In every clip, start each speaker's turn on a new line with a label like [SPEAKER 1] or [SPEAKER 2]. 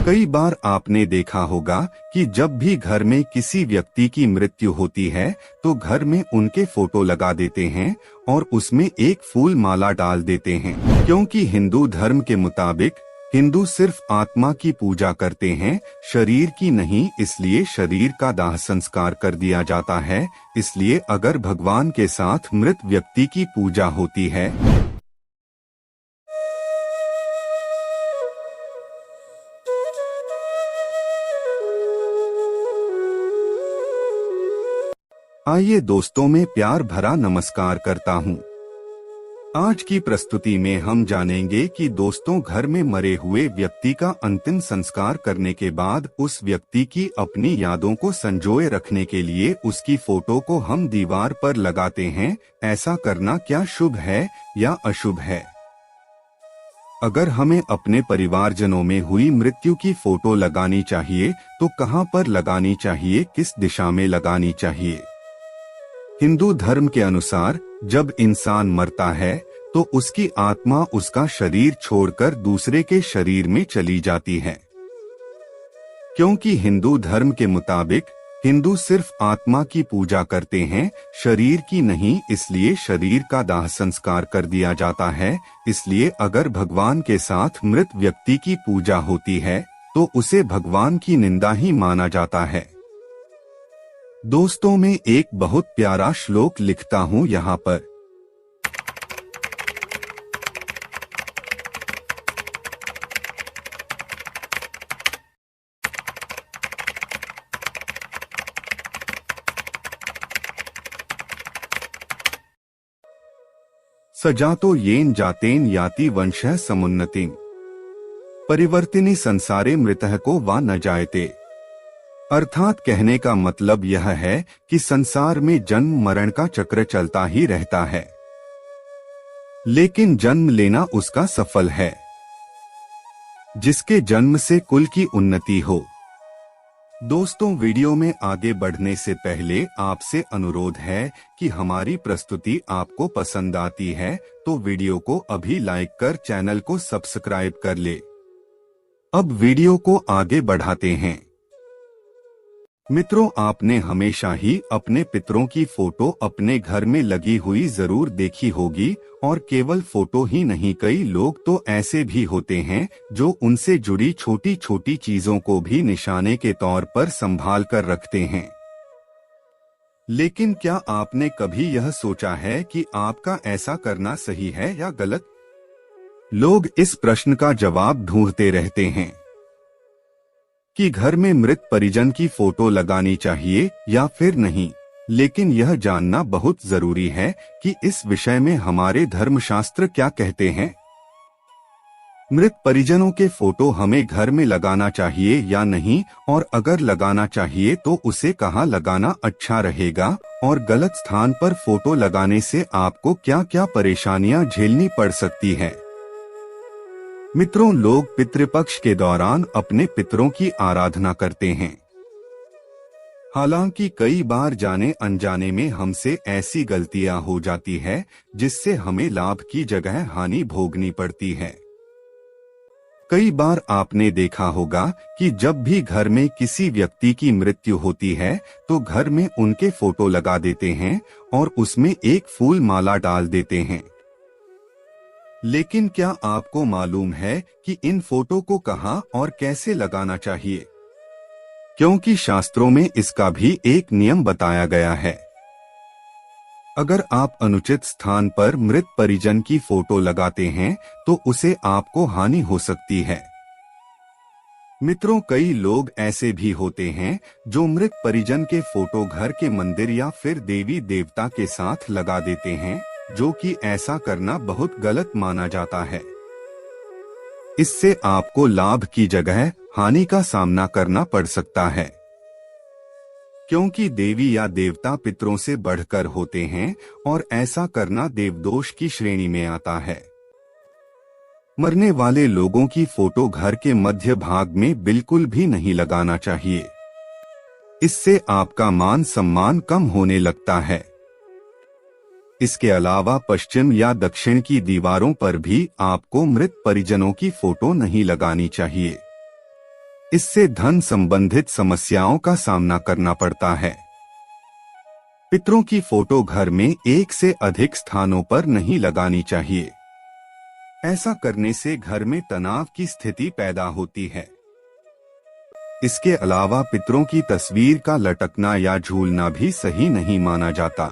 [SPEAKER 1] कई बार आपने देखा होगा कि जब भी घर में किसी व्यक्ति की मृत्यु होती है तो घर में उनके फोटो लगा देते हैं और उसमें एक फूल माला डाल देते हैं। क्योंकि हिंदू धर्म के मुताबिक हिंदू सिर्फ आत्मा की पूजा करते हैं, शरीर की नहीं, इसलिए शरीर का दाह संस्कार कर दिया जाता है। इसलिए अगर भगवान के साथ मृत व्यक्ति की पूजा होती है आइए दोस्तों, में प्यार भरा नमस्कार करता हूं। आज की प्रस्तुति में हम जानेंगे कि दोस्तों घर में मरे हुए व्यक्ति का अंतिम संस्कार करने के बाद उस व्यक्ति की अपनी यादों को संजोए रखने के लिए उसकी फोटो को हम दीवार पर लगाते हैं। ऐसा करना क्या शुभ है या अशुभ है? अगर हमें अपने परिवारजनों में हुई मृत्यु की फोटो लगानी चाहिए तो कहां पर लगानी चाहिए, किस दिशा में लगानी चाहिए? हिंदू धर्म के अनुसार जब इंसान मरता है तो उसकी आत्मा उसका शरीर छोड़कर दूसरे के शरीर में चली जाती है। क्योंकि हिंदू धर्म के मुताबिक हिंदू सिर्फ आत्मा की पूजा करते हैं, शरीर की नहीं, इसलिए शरीर का दाह संस्कार कर दिया जाता है। इसलिए अगर भगवान के साथ मृत व्यक्ति की पूजा होती है तो उसे भगवान की निंदा ही माना जाता है। दोस्तों, मैं एक बहुत प्यारा श्लोक लिखता हूं यहाँ पर। सजातो येन जातेन याति वंशः समुन्नतिं परिवर्तिनी संसारे मृतः को वा न जायते। अर्थात कहने का मतलब यह है कि संसार में जन्म मरण का चक्र चलता ही रहता है, लेकिन जन्म लेना उसका सफल है, जिसके जन्म से कुल की उन्नति हो। दोस्तों, वीडियो में आगे बढ़ने से पहले आपसे अनुरोध है कि हमारी प्रस्तुति आपको पसंद आती है तो वीडियो को अभी लाइक कर चैनल को सब्सक्राइब कर ले। अब वीडियो को आगे बढ़ाते हैं। मित्रों, आपने हमेशा ही अपने पितरों की फोटो अपने घर में लगी हुई जरूर देखी होगी, और केवल फोटो ही नहीं, कई लोग तो ऐसे भी होते हैं जो उनसे जुड़ी छोटी छोटी चीजों को भी निशाने के तौर पर संभाल कर रखते हैं। लेकिन क्या आपने कभी यह सोचा है कि आपका ऐसा करना सही है या गलत? लोग इस प्रश्न का जवाब ढूंढते रहते हैं कि घर में मृत परिजन की फोटो लगानी चाहिए या फिर नहीं, लेकिन यह जानना बहुत जरूरी है कि इस विषय में हमारे धर्मशास्त्र क्या कहते हैं। मृत परिजनों के फोटो हमें घर में लगाना चाहिए या नहीं, और अगर लगाना चाहिए तो उसे कहाँ लगाना अच्छा रहेगा, और गलत स्थान पर फोटो लगाने से आपको क्या क्या परेशानियां झेलनी पड़ सकती है। मित्रों, लोग पितृपक्ष के दौरान अपने पितरों की आराधना करते हैं। हालांकि कई बार जाने अनजाने में हमसे ऐसी गलतियां हो जाती है जिससे हमें लाभ की जगह हानि भोगनी पड़ती है। कई बार आपने देखा होगा कि जब भी घर में किसी व्यक्ति की मृत्यु होती है तो घर में उनके फोटो लगा देते हैं और उसमें एक फूल माला डाल देते हैं। लेकिन क्या आपको मालूम है कि इन फोटो को कहां और कैसे लगाना चाहिए? क्योंकि शास्त्रों में इसका भी एक नियम बताया गया है। अगर आप अनुचित स्थान पर मृत परिजन की फोटो लगाते हैं तो उसे आपको हानि हो सकती है। मित्रों, कई लोग ऐसे भी होते हैं जो मृत परिजन के फोटो घर के मंदिर या फिर देवी देवता के साथ लगा देते हैं, जो कि ऐसा करना बहुत गलत माना जाता है। इससे आपको लाभ की जगह हानि का सामना करना पड़ सकता है, क्योंकि देवी या देवता पितरों से बढ़कर होते हैं और ऐसा करना देवदोष की श्रेणी में आता है। मरने वाले लोगों की फोटो घर के मध्य भाग में बिल्कुल भी नहीं लगाना चाहिए। इससे आपका मान सम्मान कम होने लगता है। इसके अलावा पश्चिम या दक्षिण की दीवारों पर भी आपको मृत परिजनों की फोटो नहीं लगानी चाहिए। इससे धन संबंधित समस्याओं का सामना करना पड़ता है। पितरों की फोटो घर में एक से अधिक स्थानों पर नहीं लगानी चाहिए। ऐसा करने से घर में तनाव की स्थिति पैदा होती है। इसके अलावा पितरों की तस्वीर का लटकना या झूलना भी सही नहीं माना जाता।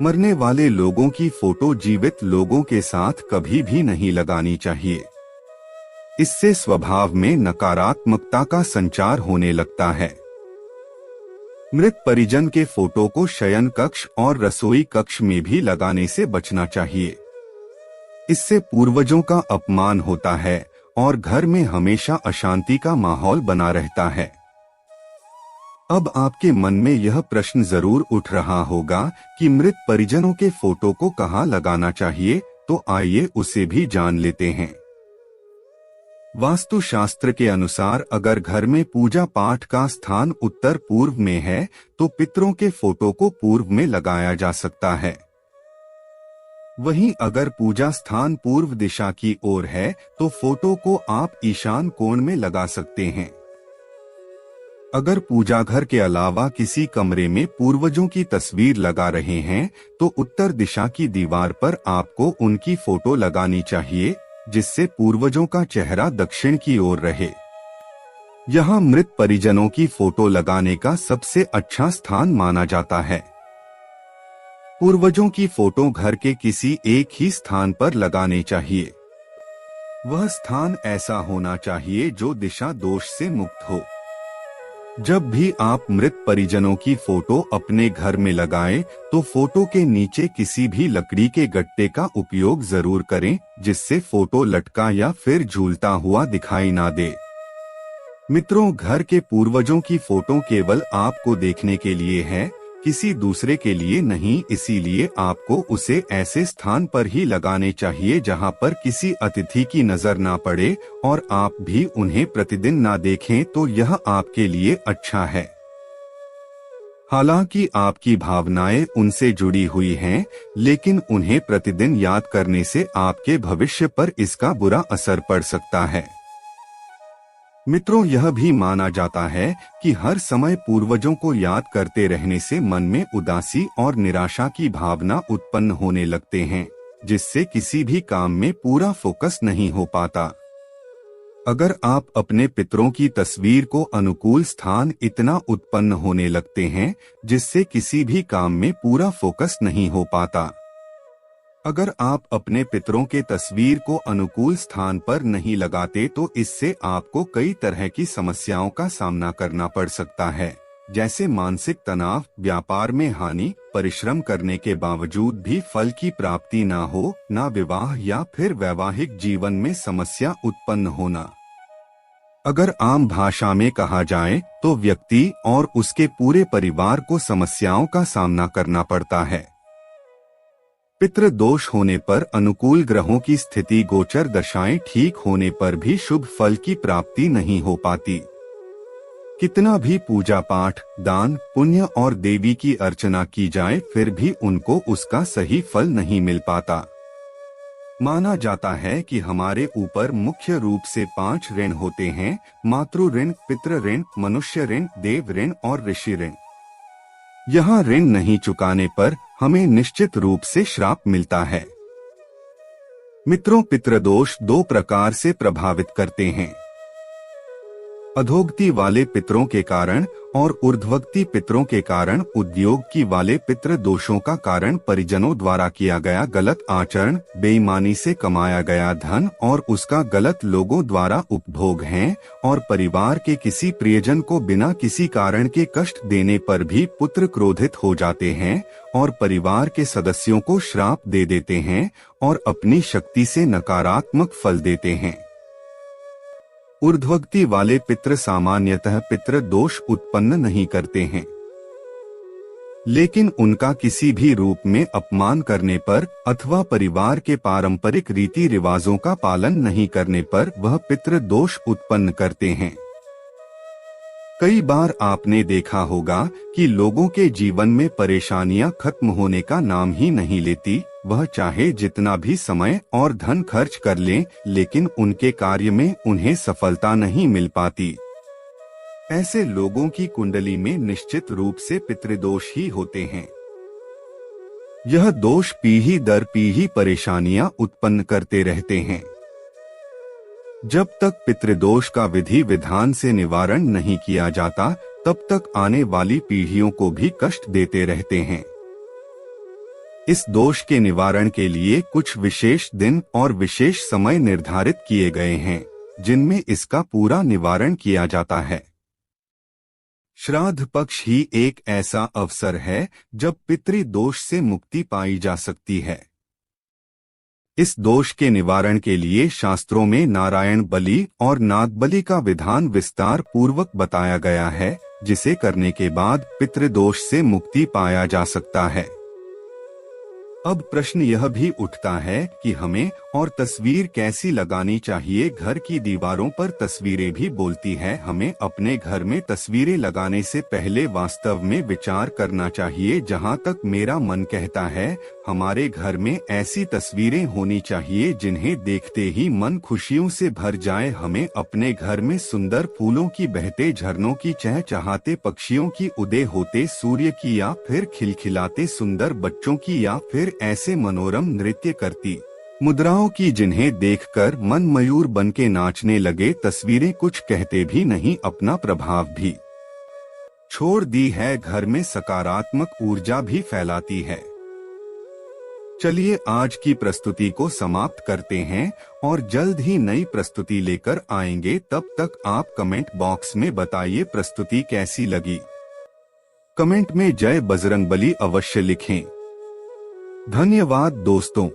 [SPEAKER 1] मरने वाले लोगों की फोटो जीवित लोगों के साथ कभी भी नहीं लगानी चाहिए। इससे स्वभाव में नकारात्मकता का संचार होने लगता है। मृत परिजन के फोटो को शयन कक्ष और रसोई कक्ष में भी लगाने से बचना चाहिए। इससे पूर्वजों का अपमान होता है और घर में हमेशा अशांति का माहौल बना रहता है। अब आपके मन में यह प्रश्न जरूर उठ रहा होगा कि मृत परिजनों के फोटो को कहाँ लगाना चाहिए, तो आइए उसे भी जान लेते हैं। वास्तुशास्त्र के अनुसार अगर घर में पूजा पाठ का स्थान उत्तर पूर्व में है तो पितरों के फोटो को पूर्व में लगाया जा सकता है। वहीं अगर पूजा स्थान पूर्व दिशा की ओर है तो फोटो को आप ईशान कोण में लगा सकते हैं। अगर पूजा घर के अलावा किसी कमरे में पूर्वजों की तस्वीर लगा रहे हैं तो उत्तर दिशा की दीवार पर आपको उनकी फोटो लगानी चाहिए, जिससे पूर्वजों का चेहरा दक्षिण की ओर रहे। यहाँ मृत परिजनों की फोटो लगाने का सबसे अच्छा स्थान माना जाता है। पूर्वजों की फोटो घर के किसी एक ही स्थान पर लगाने चाहिए। वह स्थान ऐसा होना चाहिए जो दिशा दोष से मुक्त हो। जब भी आप मृत परिजनों की फोटो अपने घर में लगाएं, तो फोटो के नीचे किसी भी लकड़ी के गट्टे का उपयोग जरूर करें, जिससे फोटो लटका या फिर झूलता हुआ दिखाई ना दे। मित्रों, घर के पूर्वजों की फोटो केवल आपको देखने के लिए है, किसी दूसरे के लिए नहीं। इसीलिए आपको उसे ऐसे स्थान पर ही लगाने चाहिए जहां पर किसी अतिथि की नजर ना पड़े और आप भी उन्हें प्रतिदिन ना देखें, तो यह आपके लिए अच्छा है। हालांकि आपकी भावनाएं उनसे जुड़ी हुई हैं, लेकिन उन्हें प्रतिदिन याद करने से आपके भविष्य पर इसका बुरा असर पड़ सकता है। मित्रों, यह भी माना जाता है कि हर समय पूर्वजों को याद करते रहने से मन में उदासी और निराशा की भावना उत्पन्न होने लगते हैं, जिससे किसी भी काम में पूरा फोकस नहीं हो पाता। अगर आप अपने पितरों की तस्वीर को अनुकूल स्थान इतना उत्पन्न होने लगते हैं जिससे किसी भी काम में पूरा फोकस नहीं हो पाता। अगर आप अपने पितरों के तस्वीर को अनुकूल स्थान पर नहीं लगाते तो इससे आपको कई तरह की समस्याओं का सामना करना पड़ सकता है, जैसे मानसिक तनाव, व्यापार में हानि, परिश्रम करने के बावजूद भी फल की प्राप्ति ना हो, ना विवाह या फिर वैवाहिक जीवन में समस्या उत्पन्न होना। अगर आम भाषा में कहा जाए तो व्यक्ति और उसके पूरे परिवार को समस्याओं का सामना करना पड़ता है। पितृ दोष होने पर अनुकूल ग्रहों की स्थिति, गोचर दशाएं ठीक होने पर भी शुभ फल की प्राप्ति नहीं हो पाती। कितना भी पूजा पाठ, दान पुण्य और देवी की अर्चना की जाए फिर भी उनको उसका सही फल नहीं मिल पाता। माना जाता है कि हमारे ऊपर मुख्य रूप से 5 ऋण होते हैं: मातृ ऋण, पितृ ऋण, मनुष्य ऋण, देव ऋण और ऋषि ऋण। यहाँ ऋण नहीं चुकाने पर हमें निश्चित रूप से श्राप मिलता है। मित्रों, पितृदोष 2 प्रकार से प्रभावित करते हैं: अधोगति वाले पितरों के कारण और ऊर्ध्वगति पितरों के कारण। उद्योगकी वाले पितृ दोषों का कारण परिजनों द्वारा किया गया गलत आचरण, बेईमानी से कमाया गया धन और उसका गलत लोगों द्वारा उपभोग है, और परिवार के किसी प्रियजन को बिना किसी कारण के कष्ट देने पर भी पुत्र क्रोधित हो जाते हैं और परिवार के सदस्यों को श्राप दे देते हैं और अपनी शक्ति से नकारात्मक फल देते हैं। ऊर्ध्वगति वाले पितृ सामान्यतः पितृ दोष उत्पन्न नहीं करते हैं, लेकिन उनका किसी भी रूप में अपमान करने पर अथवा परिवार के पारंपरिक रीति रिवाजों का पालन नहीं करने पर वह पितृ दोष उत्पन्न करते हैं। कई बार आपने देखा होगा कि लोगों के जीवन में परेशानियां खत्म होने का नाम ही नहीं लेती, वह चाहे जितना भी समय और धन खर्च कर लें, लेकिन उनके कार्य में उन्हें सफलता नहीं मिल पाती। ऐसे लोगों की कुंडली में निश्चित रूप से पितृदोष ही होते हैं। यह दोष पीढ़ी दर पीढ़ी परेशानियां उत्पन्न करते रहते हैं। जब तक पितृदोष का विधि विधान से निवारण नहीं किया जाता, तब तक आने वाली पीढ़ियों को भी कष्ट देते रहते हैं। इस दोष के निवारण के लिए कुछ विशेष दिन और विशेष समय निर्धारित किए गए हैं, जिनमें इसका पूरा निवारण किया जाता है। श्राद्ध पक्ष ही एक ऐसा अवसर है जब पितृदोष से मुक्ति पाई जा सकती है। इस दोष के निवारण के लिए शास्त्रों में नारायण बलि और नाग बलि का विधान विस्तार पूर्वक बताया गया है, जिसे करने के बाद पितृदोष से मुक्ति पाया जा सकता है। अब प्रश्न यह भी उठता है कि हमें और तस्वीर कैसी लगानी चाहिए। घर की दीवारों पर तस्वीरें भी बोलती है। हमें अपने घर में तस्वीरें लगाने से पहले वास्तव में विचार करना चाहिए। जहां तक मेरा मन कहता है, हमारे घर में ऐसी तस्वीरें होनी चाहिए जिन्हें देखते ही मन खुशियों से भर जाए। हमें अपने घर में सुंदर फूलों की, बहते झरनों की, चहचहाते पक्षियों की, उदय होते सूर्य की, या फिर खिलखिलाते सुंदर बच्चों की, या फिर ऐसे मनोरम नृत्य करती मुद्राओं की जिन्हें देखकर मन मयूर बन के नाचने लगे। तस्वीरें कुछ कहते भी नहीं, अपना प्रभाव भी छोड़ दी है, घर में सकारात्मक ऊर्जा भी फैलाती है। चलिए आज की प्रस्तुति को समाप्त करते हैं और जल्द ही नई प्रस्तुति लेकर आएंगे। तब तक आप कमेंट बॉक्स में बताइए प्रस्तुति कैसी लगी। कमेंट में जय बजरंगबली अवश्य लिखें। धन्यवाद दोस्तों।